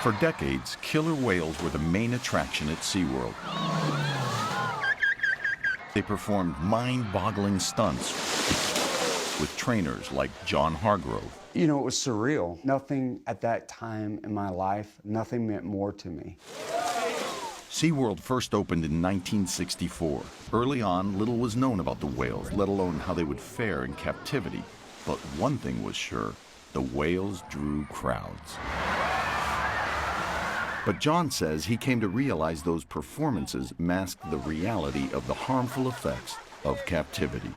For decades, killer whales were the main attraction at SeaWorld. They performed mind-boggling stunts with trainers like John Hargrove. You know, it was surreal. Nothing at that time in my life, nothing meant more to me. SeaWorld first opened in 1964. Early on, little was known about the whales, let alone how they would fare in captivity. But one thing was sure, the whales drew crowds. But John says he came to realize those performances masked the reality of the harmful effects of captivity.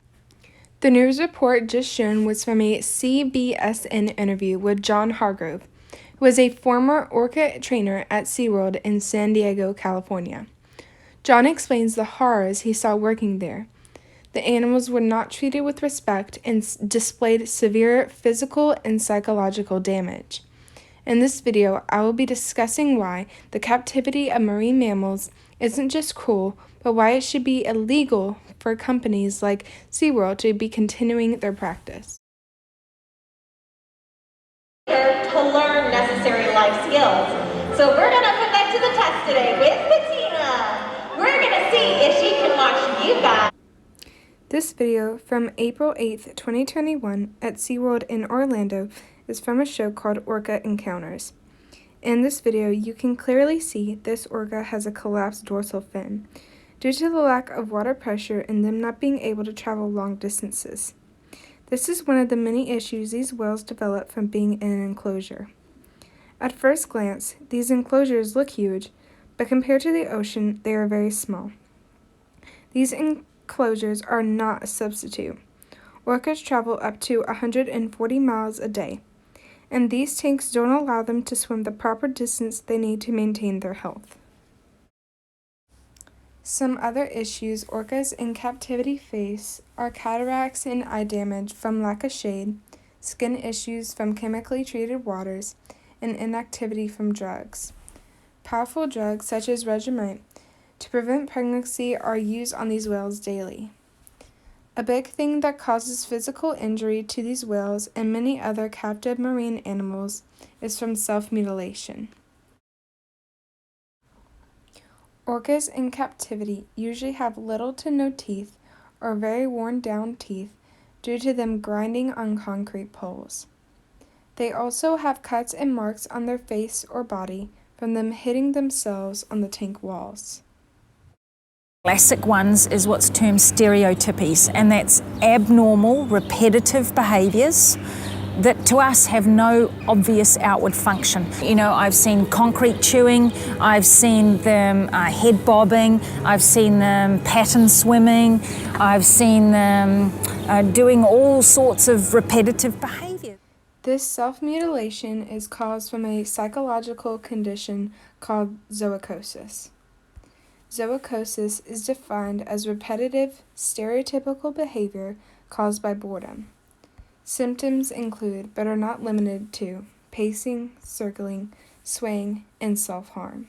The news report just shown was from a CBSN interview with John Hargrove, who was a former orca trainer at SeaWorld in San Diego, California. John explains the horrors he saw working there. The animals were not treated with respect and displayed severe physical and psychological damage. In this video, I will be discussing why the captivity of marine mammals isn't just cruel, but why it should be illegal for companies like SeaWorld to be continuing their practice. To learn necessary life skills. So we're going to put that to the test today with Bettina. We're going to see if she can watch you guys. This video from April 8th, 2021 at SeaWorld in Orlando is from a show called Orca Encounters. In this video, you can clearly see this orca has a collapsed dorsal fin due to the lack of water pressure and them not being able to travel long distances. This is one of the many issues these whales develop from being in an enclosure. At first glance, these enclosures look huge, but compared to the ocean, they are very small. These enclosures are not a substitute. Orcas travel up to 140 miles a day, and these tanks don't allow them to swim the proper distance they need to maintain their health. Some other issues orcas in captivity face are cataracts and eye damage from lack of shade, skin issues from chemically treated waters, and inactivity from drugs. Powerful drugs such as Vegemite to prevent pregnancy are used on these whales daily. A big thing that causes physical injury to these whales and many other captive marine animals is from self-mutilation. Orcas in captivity usually have little to no teeth or very worn down teeth due to them grinding on concrete poles. They also have cuts and marks on their face or body from them hitting themselves on the tank walls. Classic ones is what's termed stereotypies, and that's abnormal, repetitive behaviours that to us have no obvious outward function. You know, I've seen concrete chewing, I've seen them head bobbing, I've seen them pattern swimming, I've seen them doing all sorts of repetitive behaviour. This self-mutilation is caused from a psychological condition called zoochosis. Zoochosis is defined as repetitive, stereotypical behavior caused by boredom. Symptoms include, but are not limited to, pacing, circling, swaying, and self-harm.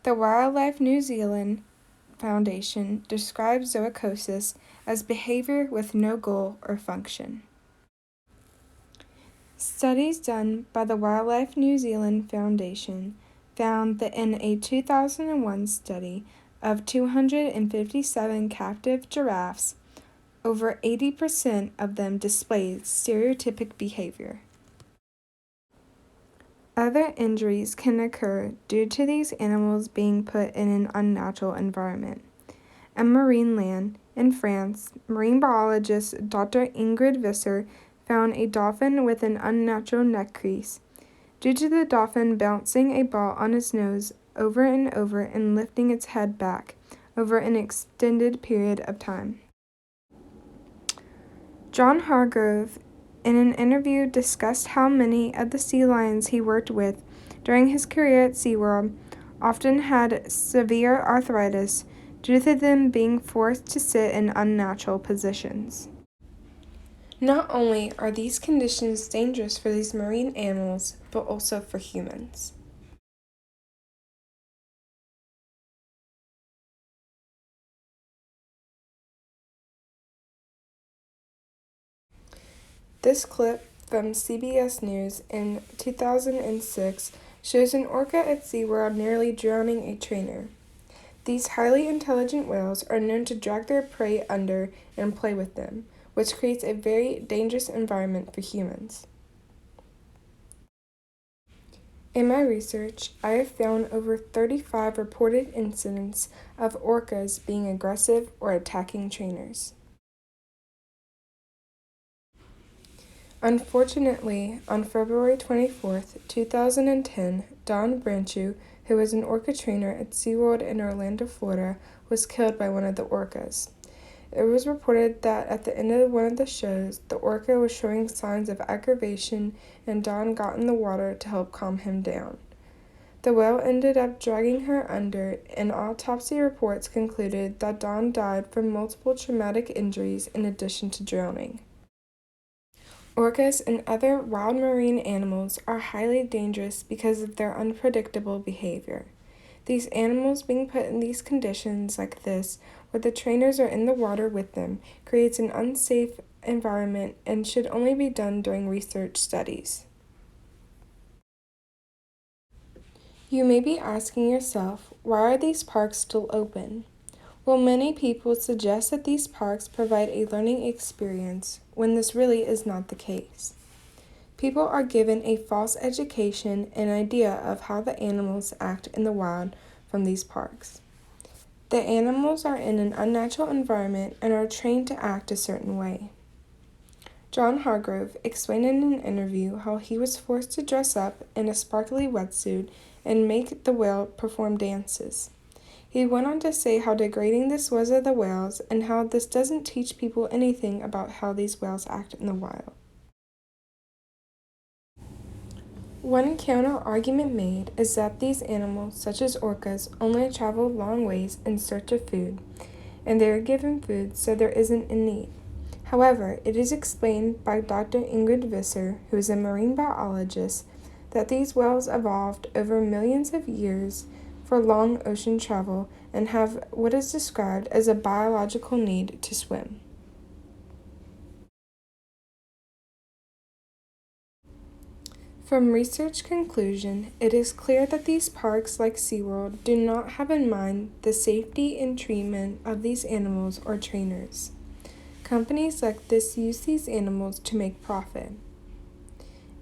The Wildlife New Zealand Foundation describes zoochosis as behavior with no goal or function. Studies done by the Wildlife New Zealand Foundation found that in a 2001 study of 257 captive giraffes, over 80% of them displayed stereotypic behavior. Other injuries can occur due to these animals being put in an unnatural environment. At Marineland in France, marine biologist Dr. Ingrid Visser found a dolphin with an unnatural neck crease due to the dolphin bouncing a ball on its nose over and over and lifting its head back over an extended period of time. John Hargrove, in an interview, discussed how many of the sea lions he worked with during his career at SeaWorld often had severe arthritis due to them being forced to sit in unnatural positions. Not only are these conditions dangerous for these marine animals, but also for humans. This clip from CBS News in 2006 shows an orca at SeaWorld nearly drowning a trainer. These highly intelligent whales are known to drag their prey under and play with them, which creates a very dangerous environment for humans. In my research, I have found over 35 reported incidents of orcas being aggressive or attacking trainers. Unfortunately, on February 24, 2010, Don Branchew, who was an orca trainer at SeaWorld in Orlando, Florida, was killed by one of the orcas. It was reported that at the end of one of the shows, the orca was showing signs of aggravation and Don got in the water to help calm him down. The whale ended up dragging her under, and autopsy reports concluded that Don died from multiple traumatic injuries in addition to drowning. Orcas and other wild marine animals are highly dangerous because of their unpredictable behavior. These animals being put in these conditions like this, where the trainers are in the water with them, creates an unsafe environment and should only be done during research studies. You may be asking yourself, why are these parks still open? Well, many people suggest that these parks provide a learning experience when this really is not the case. People are given a false education and idea of how the animals act in the wild from these parks. The animals are in an unnatural environment and are trained to act a certain way. John Hargrove explained in an interview how he was forced to dress up in a sparkly wetsuit and make the whale perform dances. He went on to say how degrading this was of the whales and how this doesn't teach people anything about how these whales act in the wild. One counter-argument made is that these animals, such as orcas, only travel long ways in search of food, and they are given food so there isn't a need. However, it is explained by Dr. Ingrid Visser, who is a marine biologist, that these whales evolved over millions of years for long ocean travel and have what is described as a biological need to swim. From research conclusion, it is clear that these parks like SeaWorld do not have in mind the safety and treatment of these animals or trainers. Companies like this use these animals to make profit.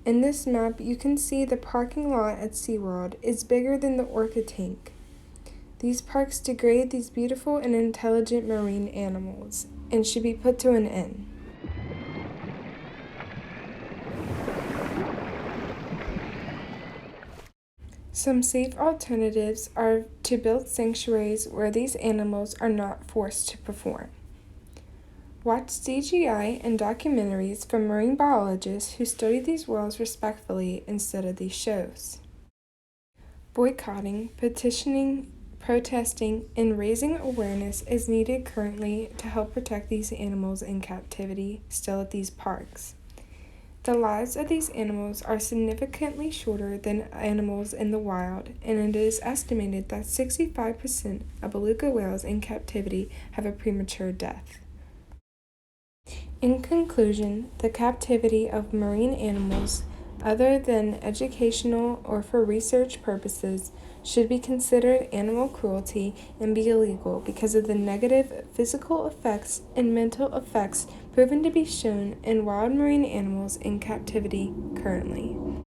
In this map, you can see the parking lot at SeaWorld is bigger than the orca tank. These parks degrade these beautiful and intelligent marine animals and should be put to an end. Some safe alternatives are to build sanctuaries where these animals are not forced to perform. Watch CGI and documentaries from marine biologists who study these whales respectfully instead of these shows. Boycotting, petitioning, protesting, and raising awareness is needed currently to help protect these animals in captivity still at these parks. The lives of these animals are significantly shorter than animals in the wild, and it is estimated that 65% of beluga whales in captivity have a premature death. In conclusion, the captivity of marine animals, other than educational or for research purposes, should be considered animal cruelty and be illegal because of the negative physical effects and mental effects proven to be shown in wild marine animals in captivity currently.